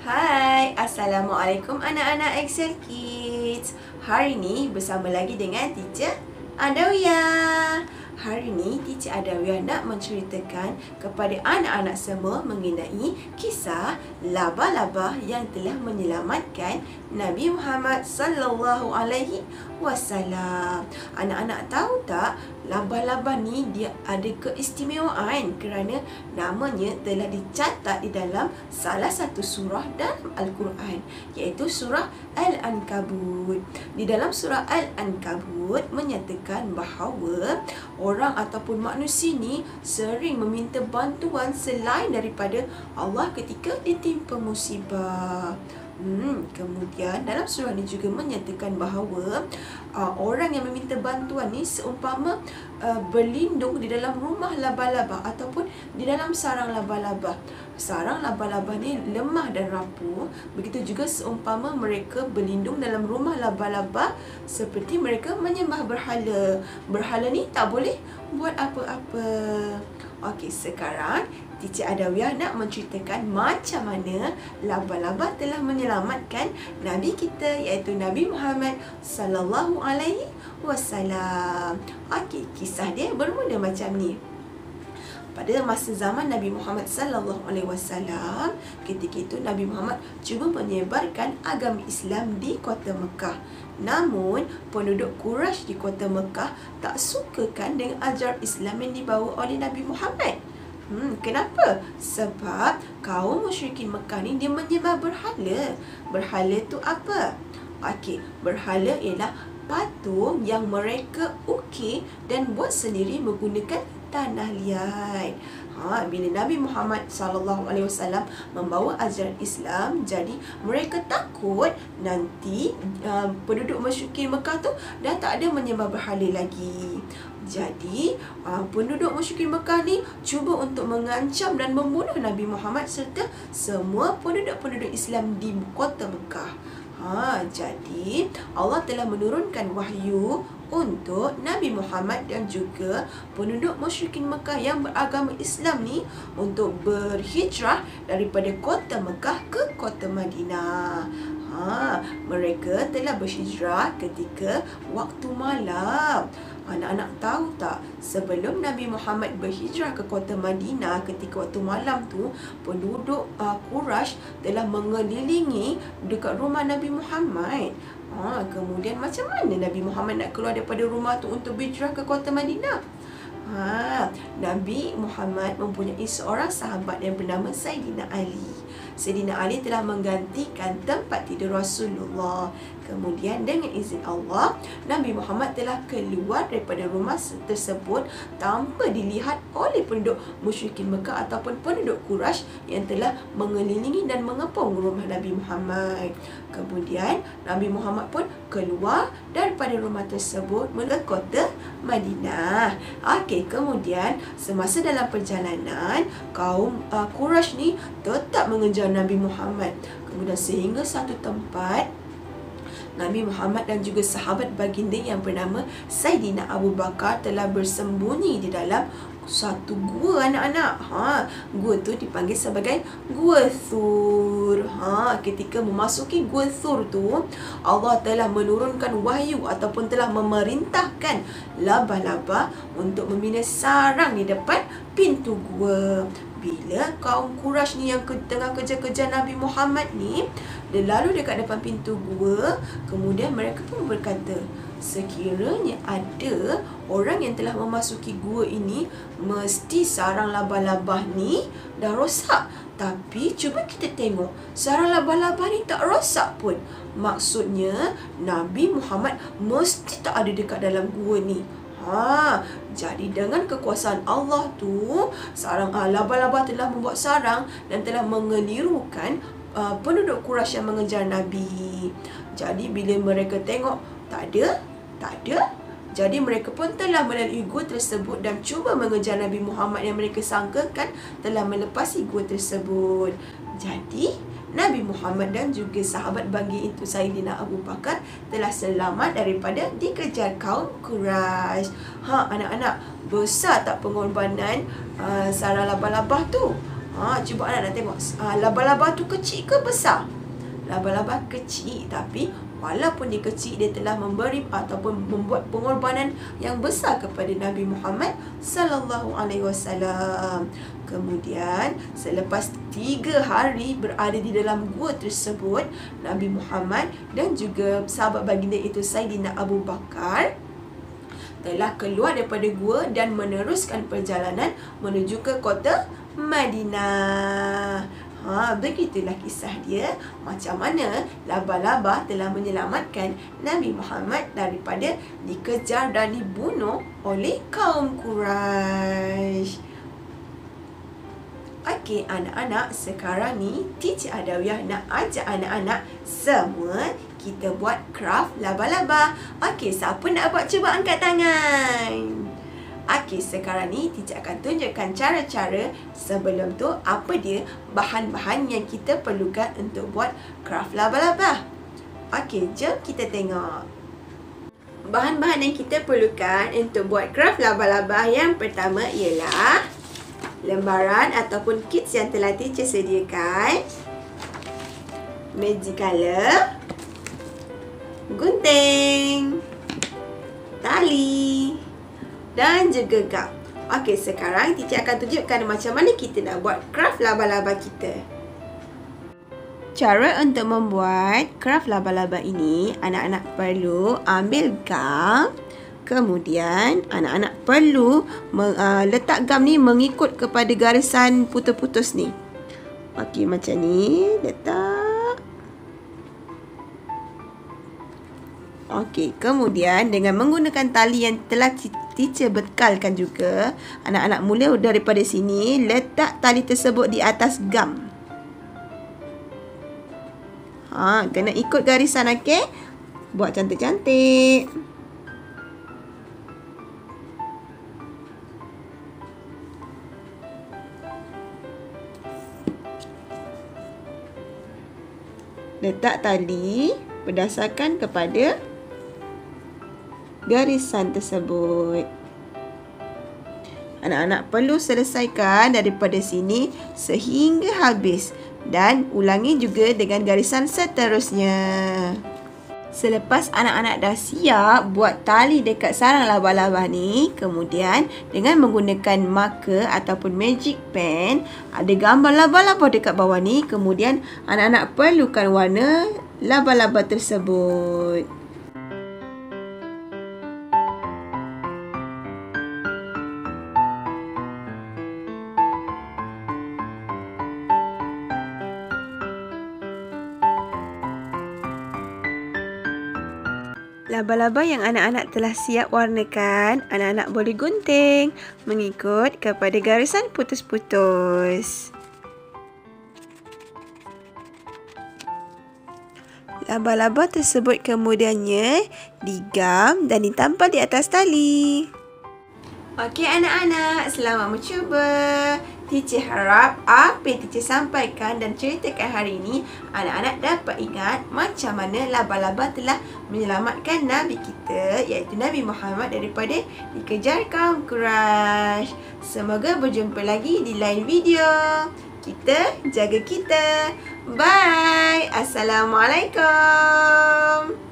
Hai, Assalamualaikum anak-anak Excel Kids. Hari ni bersama lagi dengan Teacher Adawiyah. Hari ni Teacher Adawiyah nak menceritakan kepada anak-anak semua mengenai kisah laba-laba yang telah menyelamatkan Nabi Muhammad sallallahu alaihi wasallam. Anak-anak tahu tak, laba-laba ni dia ada keistimewaan kerana namanya telah dicatat di dalam salah satu surah dalam Al-Quran, iaitu surah Al-Ankabut. Di dalam surah Al-Ankabut menyatakan bahawa orang ataupun manusia ni sering meminta bantuan selain daripada Allah ketika ditimpa musibah. Kemudian dalam surah ni juga menyatakan bahawa orang yang meminta bantuan ni seumpama berlindung di dalam rumah laba-laba ataupun di dalam sarang laba-laba. Sarang laba-laba ni lemah dan rapuh. Begitu juga seumpama mereka berlindung dalam rumah laba-laba seperti mereka menyembah berhala. Berhala ni tak boleh buat apa-apa. Okey, sekarang Teacher Adawiyah nak menceritakan macam mana laba-laba telah menyelamatkan Nabi kita, iaitu Nabi Muhammad sallallahu alaihi wasallam. Okey, kisah dia bermula macam ni. Pada masa zaman Nabi Muhammad sallallahu alaihi wasallam, ketika itu Nabi Muhammad cuba menyebarkan agama Islam di kota Mekah. Namun, penduduk Quraisy di kota Mekah tak sukakan dengan ajaran Islam yang dibawa oleh Nabi Muhammad. Kenapa? Sebab kaum musyrikin Mekah ni dia menyembah berhala. Berhala tu apa? Okey, berhala ialah patung yang mereka ukir dan buat sendiri menggunakan tanah liat. Bila Nabi Muhammad SAW membawa ajaran Islam, jadi mereka takut nanti penduduk musyrikin Mekah tu dah tak ada menyembah berhala lagi. Jadi penduduk musyrikin Mekah ni cuba untuk mengancam dan membunuh Nabi Muhammad serta semua penduduk-penduduk Islam di kota Mekah. Jadi Allah telah menurunkan wahyu untuk Nabi Muhammad dan juga penduduk musyrikin Mekah yang beragama Islam ni untuk berhijrah daripada kota Mekah ke kota Madinah. Mereka telah berhijrah ketika waktu malam. Anak-anak tahu tak, sebelum Nabi Muhammad berhijrah ke kota Madinah ketika waktu malam tu, penduduk Quraisy telah mengelilingi dekat rumah Nabi Muhammad. Kemudian macam mana Nabi Muhammad nak keluar daripada rumah tu untuk berhijrah ke kota Madinah? Nabi Muhammad mempunyai seorang sahabat yang bernama Sayyidina Ali. Sayyidina Ali telah menggantikan tempat tidur Rasulullah. Kemudian dengan izin Allah, Nabi Muhammad telah keluar daripada rumah tersebut tanpa dilihat oleh penduduk musyrikin Mekah ataupun penduduk Quraisy yang telah mengelilingi dan mengepung rumah Nabi Muhammad. Kemudian Nabi Muhammad pun keluar daripada rumah tersebut menuju kota Madinah. Okey, kemudian semasa dalam perjalanan, kaum Quraisy ni tetap mengejar Nabi Muhammad. Kemudian sehingga satu tempat Nabi Muhammad dan juga sahabat baginda yang bernama Sayyidina Abu Bakar telah bersembunyi di dalam satu gua, anak-anak. Gua tu dipanggil sebagai Gua Thur. Ketika memasuki Gua Thur tu, Allah telah menurunkan wahyu ataupun telah memerintahkan laba-laba untuk membina sarang di depan pintu gua. Bila kaum Quraisy ni yang tengah kejar-kejar Nabi Muhammad ni, dia lalu dekat depan pintu gua, kemudian mereka pun berkata, sekiranya ada orang yang telah memasuki gua ini, mesti sarang laba-laba ni dah rosak. Tapi cuba kita tengok, sarang laba-laba ni tak rosak pun. Maksudnya Nabi Muhammad mesti tak ada dekat dalam gua ni. Jadi dengan kekuasaan Allah tu, sarang laba-laba telah membuat sarang dan telah mengelirukan penduduk Quraisy yang mengejar Nabi. Jadi bila mereka tengok tak ada, jadi mereka pun telah melalui gua tersebut dan cuba mengejar Nabi Muhammad yang mereka sangkakan telah melepasi gua tersebut. Jadi Nabi Muhammad dan juga sahabat bagi itu Sayyidina Abu Bakar telah selamat daripada dikejar kaum Quraisy. Anak-anak, besar tak pengorbanan sarang laba-laba tu? Cuba anak nak tengok. Laba-laba tu kecil ke besar? Laba-laba kecil, tapi walaupun dia kecil, dia telah memberi ataupun membuat pengorbanan yang besar kepada Nabi Muhammad sallallahu alaihi wasallam. Kemudian selepas 3 hari berada di dalam gua tersebut, Nabi Muhammad dan juga sahabat baginda itu Saidina Abu Bakar telah keluar daripada gua dan meneruskan perjalanan menuju ke kota Madinah. Begitulah kisah dia, macam mana laba-laba telah menyelamatkan Nabi Muhammad daripada dikejar dan dibunuh oleh kaum Quraisy. Okey anak-anak, sekarang ni Teacher Adawiyah nak ajak anak-anak semua kita buat craft laba-laba. Okey, siapa nak buat, cuba angkat tangan. Okey, sekarang ni Teacher akan tunjukkan cara-cara. Sebelum tu, apa dia bahan-bahan yang kita perlukan untuk buat craft laba-laba. Okey, jom kita tengok. Bahan-bahan yang kita perlukan untuk buat craft laba-laba, yang pertama ialah lembaran ataupun kits yang telah Teacher sediakan, magic color, gunting, tali dan juga gam. Okey, sekarang Teacher akan tunjukkan macam mana kita nak buat craft laba-laba kita. Cara untuk membuat craft laba-laba ini, anak-anak perlu ambil gam. Kemudian anak-anak perlu letak gam ni mengikut kepada garisan putus-putus ni. Okey, macam ni letak. Okey, kemudian dengan menggunakan tali yang telah Teacher bekalkan juga, anak-anak mula daripada sini letak tali tersebut di atas gam. Kena ikut garisan, okey? Buat cantik-cantik. Letak tali berdasarkan kepada garisan tersebut. Anak-anak perlu selesaikan daripada sini sehingga habis dan ulangi juga dengan garisan seterusnya. Selepas anak-anak dah siap buat tali dekat sarang laba-laba ni, kemudian dengan menggunakan marker ataupun magic pen, ada gambar laba-laba dekat bawah ni, kemudian anak-anak perlukan warna laba-laba tersebut. Laba-laba yang anak-anak telah siap warnakan, anak-anak boleh gunting mengikut kepada garisan putus-putus. Laba-laba tersebut kemudiannya digam dan ditampal di atas tali. Okey anak-anak, selamat mencuba. Teacher harap apa yang Teacher sampaikan dan ceritakan hari ini, anak-anak dapat ingat macam mana laba-laba telah menyelamatkan Nabi kita, iaitu Nabi Muhammad, daripada dikejar kaum Quraisy. Semoga berjumpa lagi di lain video. Kita jaga kita. Bye. Assalamualaikum.